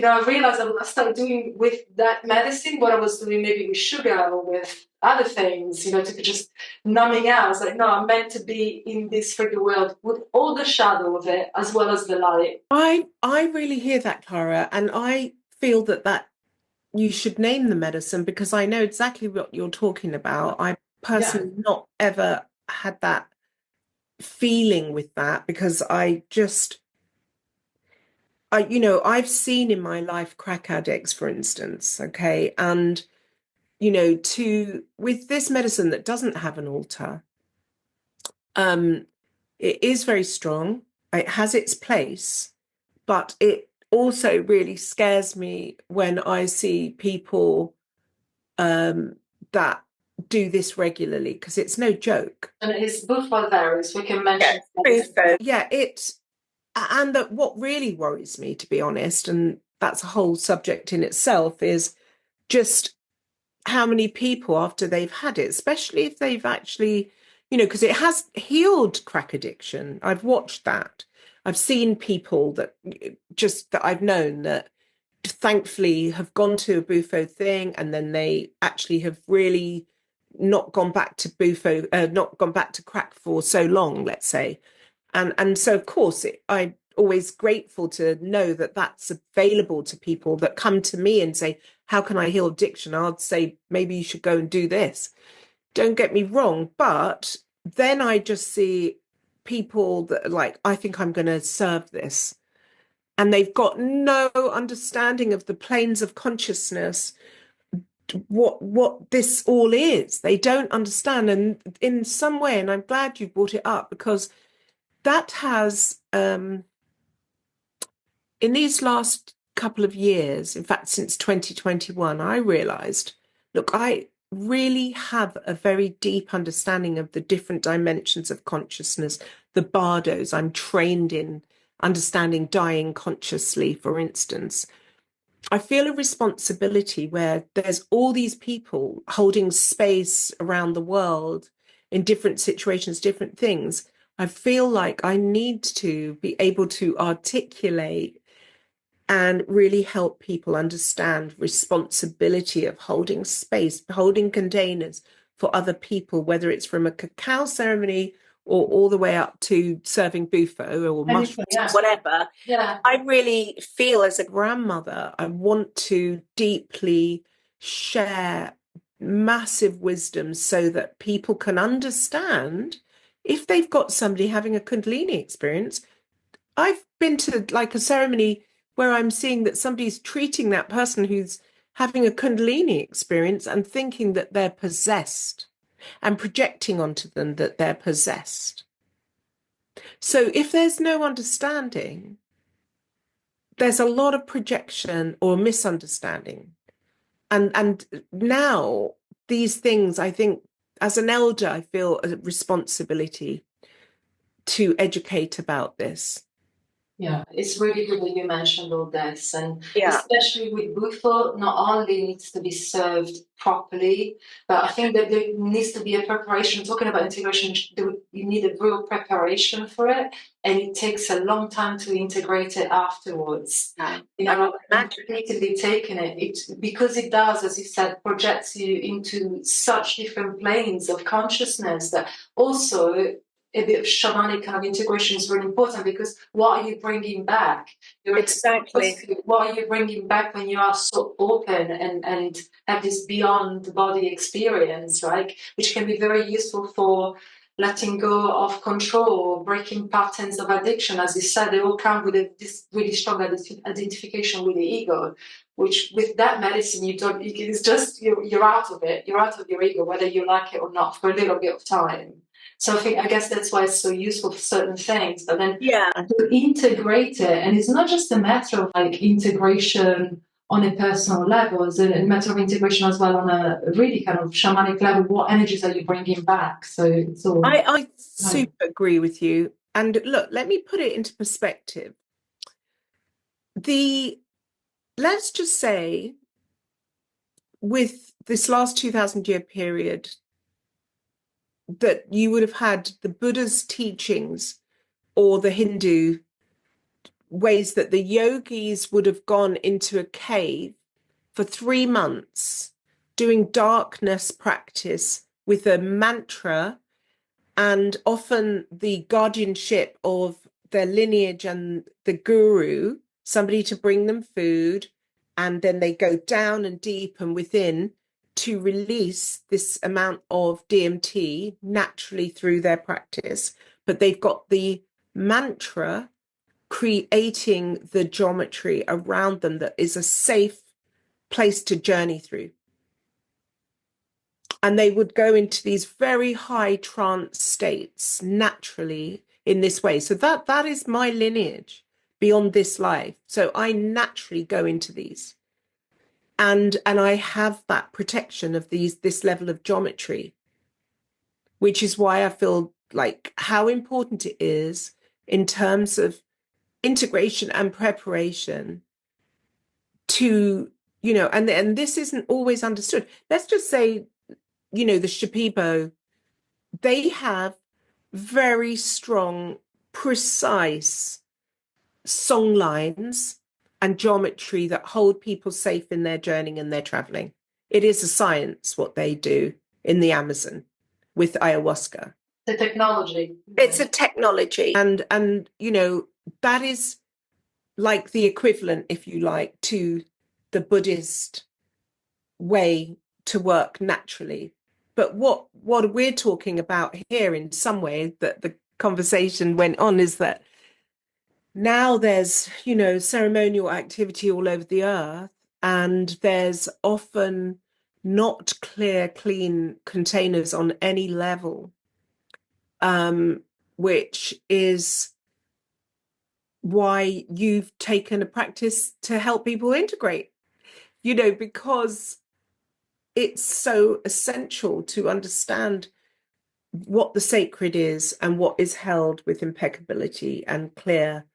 I realized I started doing with that medicine what I was doing maybe with sugar or with other things, to just numbing out. I was like, no, I'm meant to be in this 3D world with all the shadow of it as well as the light.
I really hear that, Clara, and I feel that you should name the medicine because I know exactly what you're talking about. I personally not ever had that feeling with that because I've seen in my life crack addicts, for instance, okay, and with this medicine that doesn't have an altar, it is very strong. It has its place, but it also really scares me when I see people that do this regularly because it's no joke.
And it's both for varies. We can mention.
Yeah, and that what really worries me, to be honest, and that's a whole subject in itself, is just how many people after they've had it, especially if they've actually, because it has healed crack addiction. I've watched that. I've seen people that I've known that thankfully have gone to a Bufo thing and then they actually have really not gone back to Bufo, not gone back to crack for so long, let's say. And so, of course, I'm always grateful to know that that's available to people that come to me and say, how can I heal addiction? I'll say, maybe you should go and do this. Don't get me wrong. But then I just see people that are like, I think I'm going to serve this. and they've got no understanding of the planes of consciousness, what this all is. They don't understand. And in some way, and I'm glad you brought it up, because that has, in these last couple of years, in fact, since 2021, I realized, look, I really have a very deep understanding of the different dimensions of consciousness, the bardos. I'm trained in understanding dying consciously, for instance. I feel a responsibility where there's all these people holding space around the world in different situations, different things. I feel like I need to be able to articulate and really help people understand responsibility of holding space, holding containers for other people, whether it's from a cacao ceremony or all the way up to serving bufo or mushrooms,
Yeah.
whatever.
Yeah.
I really feel, as a grandmother, I want to deeply share massive wisdom so that people can understand, if they've got somebody having a Kundalini experience. I've been to like a ceremony where I'm seeing that somebody's treating that person who's having a Kundalini experience and thinking that they're possessed and projecting onto them that they're possessed. So if there's no understanding, there's a lot of projection or misunderstanding. And now these things, I think, as an elder, I feel a responsibility to educate about this.
Yeah, it's really good that you mentioned all this, and
Yeah.
especially with bufo, not only needs to be served properly, but I think that there needs to be a preparation. Talking about integration, you need a real preparation for it, and it takes a long time to integrate it afterwards. You know, repeatedly taking it, because it does, as you said, projects you into such different planes of consciousness that also a bit of shamanic kind of integration is really important, because what are you bringing back?
Exactly.
What are you bringing back when you are so open and have this beyond the body experience, right? Which can be very useful for letting go of control, breaking patterns of addiction. As you said, they all come with this really strong identification with the ego, which with that medicine, it's just, you're out of it. You're out of your ego, whether you like it or not, for a little bit of time. So I guess that's why it's so useful for certain things. But then to integrate it, and it's not just a matter of like integration on a personal level, it's a matter of integration as well on a really kind of shamanic level. What energies are you bringing back? So it's all.
I super agree with you. And look, let me put it into perspective. Let's just say, with this last 2,000-year period, that you would have had the Buddha's teachings or the Hindu ways that the yogis would have gone into a cave for 3 months doing darkness practice with a mantra, and often the guardianship of their lineage and the guru, somebody to bring them food, and then they go down and deep and within to release this amount of DMT naturally through their practice. But they've got the mantra creating the geometry around them that is a safe place to journey through. And they would go into these very high trance states naturally in this way. So that is my lineage beyond this life. So I naturally go into these. And I have that protection of this level of geometry, which is why I feel like how important it is in terms of integration and preparation to, and this isn't always understood. Let's just say, the Shipibo, they have very strong, precise song lines and geometry that hold people safe in their journey and their traveling. It is a science what they do in the Amazon with ayahuasca.
The technology.
It's a technology. And that is like the equivalent, if you like, to the Buddhist way to work naturally. But what we're talking about here, in some way, that the conversation went on, is that now there's, ceremonial activity all over the earth, and there's often not clear, clean containers on any level, which is why you've taken a practice to help people integrate, because it's so essential to understand what the sacred is and what is held with impeccability and clear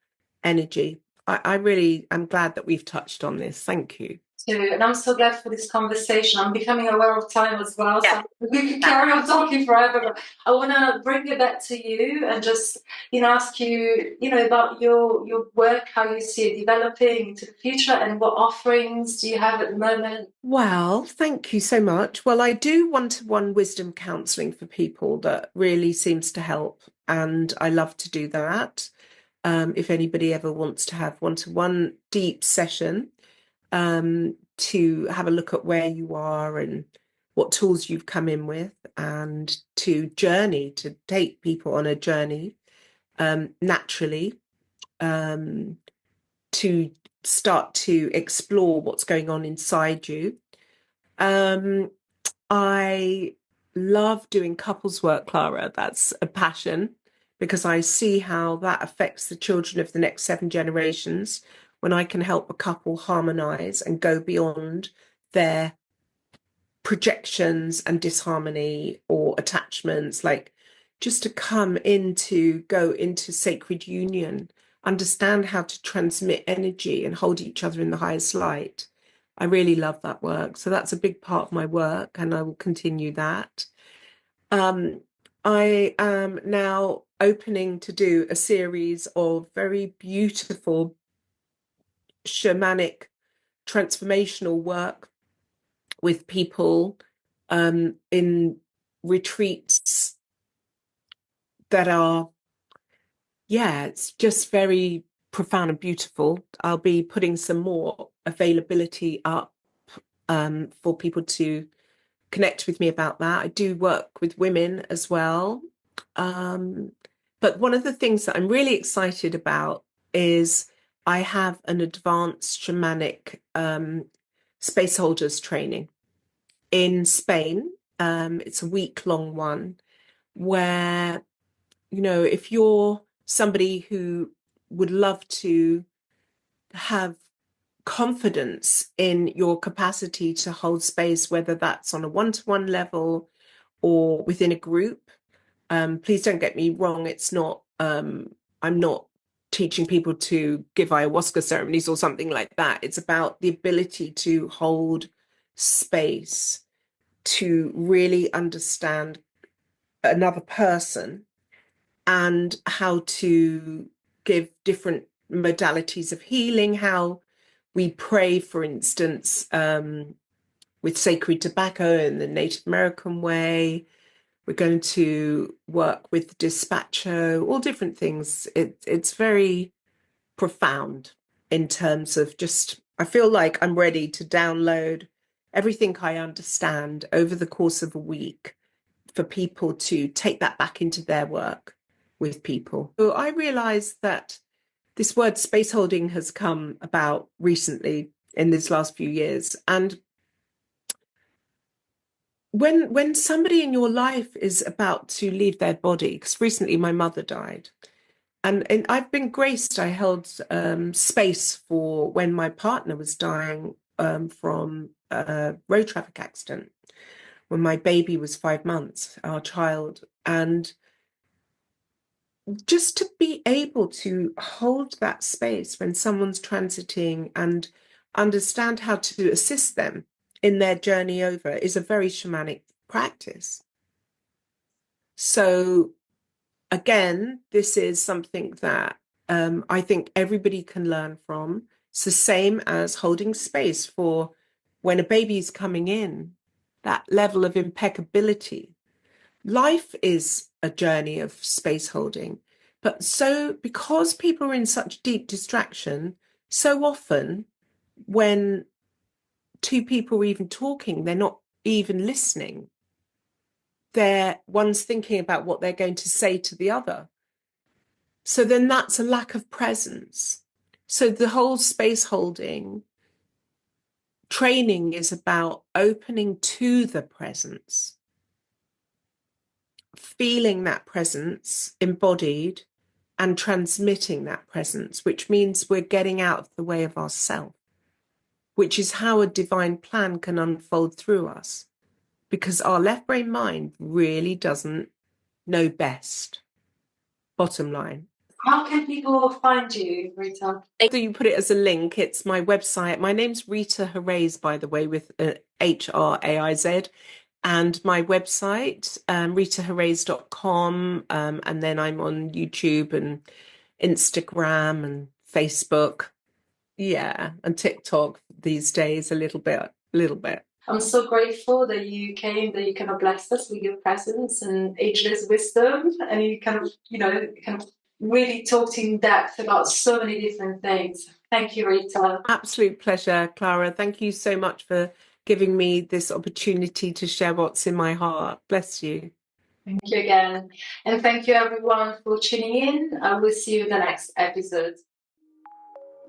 energy. I really am glad that we've touched on this. Thank you.
Too. And I'm so glad for this conversation. I'm becoming aware of time as well. Yeah. So we could carry on talking forever, but I want to bring it back to you and just, ask you, about your work, how you see it developing into the future, and what offerings do you have at the moment?
Well, thank you so much. Well, I do one-to-one wisdom counseling for people that really seems to help, and I love to do that. If anybody ever wants to have one-to-one deep session, to have a look at where you are and what tools you've come in with, and to take people on a journey, naturally, to start to explore what's going on inside you. I love doing couples work, Clara. That's a passion, because I see how that affects the children of the next 7 generations when I can help a couple harmonize and go beyond their projections and disharmony or attachments, like just to go into sacred union, understand how to transmit energy and hold each other in the highest light. I really love that work. So that's a big part of my work, and I will continue that. I am now opening to do a series of very beautiful shamanic transformational work with people in retreats that are, it's just very profound and beautiful. I'll be putting some more availability up for people to connect with me about that. I do work with women as well. But one of the things that I'm really excited about is I have an advanced shamanic space holders training in Spain. It's a week-long one where, if you're somebody who would love to have confidence in your capacity to hold space, whether that's on a one-to-one level or within a group. Please don't get me wrong. It's not, I'm not teaching people to give ayahuasca ceremonies or something like that. It's about the ability to hold space, to really understand another person, and how to give different modalities of healing, how we pray, for instance, with sacred tobacco in the Native American way. We're going to work with dispatcho, all different things. It's very profound in terms of just, I feel like I'm ready to download everything I understand over the course of a week for people to take that back into their work with people. So I realized that this word space holding has come about recently in this last few years. And when somebody in your life is about to leave their body, because recently my mother died, and I've been graced, I held space for when my partner was dying from a road traffic accident, when my baby was 5 months, our child. And just to be able to hold that space when someone's transiting and understand how to assist them in their journey over is a very shamanic practice. So again, this is something that I think everybody can learn from. It's the same as holding space for when a baby is coming in, that level of impeccability. Life is a journey of space holding. But so because people are in such deep distraction, so often when 2 people are even talking, they're not even listening. One's thinking about what they're going to say to the other. So then that's a lack of presence. So the whole space holding training is about opening to the presence, feeling that presence embodied and transmitting that presence, which means we're getting out of the way of ourself, which is how a divine plan can unfold through us, because our left brain mind really doesn't know best. Bottom line.
How can people find you, Rita?
So you put it as a link. It's my website. My name's Rita Hraiz, by the way, with Hraiz. And my website, ritahraiz.com. And then I'm on YouTube and Instagram and Facebook. Yeah. And TikTok these days a little bit.
I'm so grateful that you came, that you kind of blessed us with your presence and ageless wisdom, and you kind of really talked in depth about so many different things. Thank you, Rita.
Absolute pleasure, Clara. Thank you so much for giving me this opportunity to share what's in my heart. Bless you.
Thank you again. And thank you everyone for tuning in. I will see you in the next episode.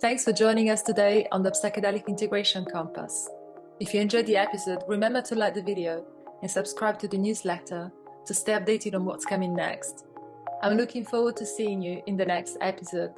Thanks for joining us today on the Psychedelic Integration Compass. If you enjoyed the episode, remember to like the video and subscribe to the newsletter to stay updated on what's coming next. I'm looking forward to seeing you in the next episode.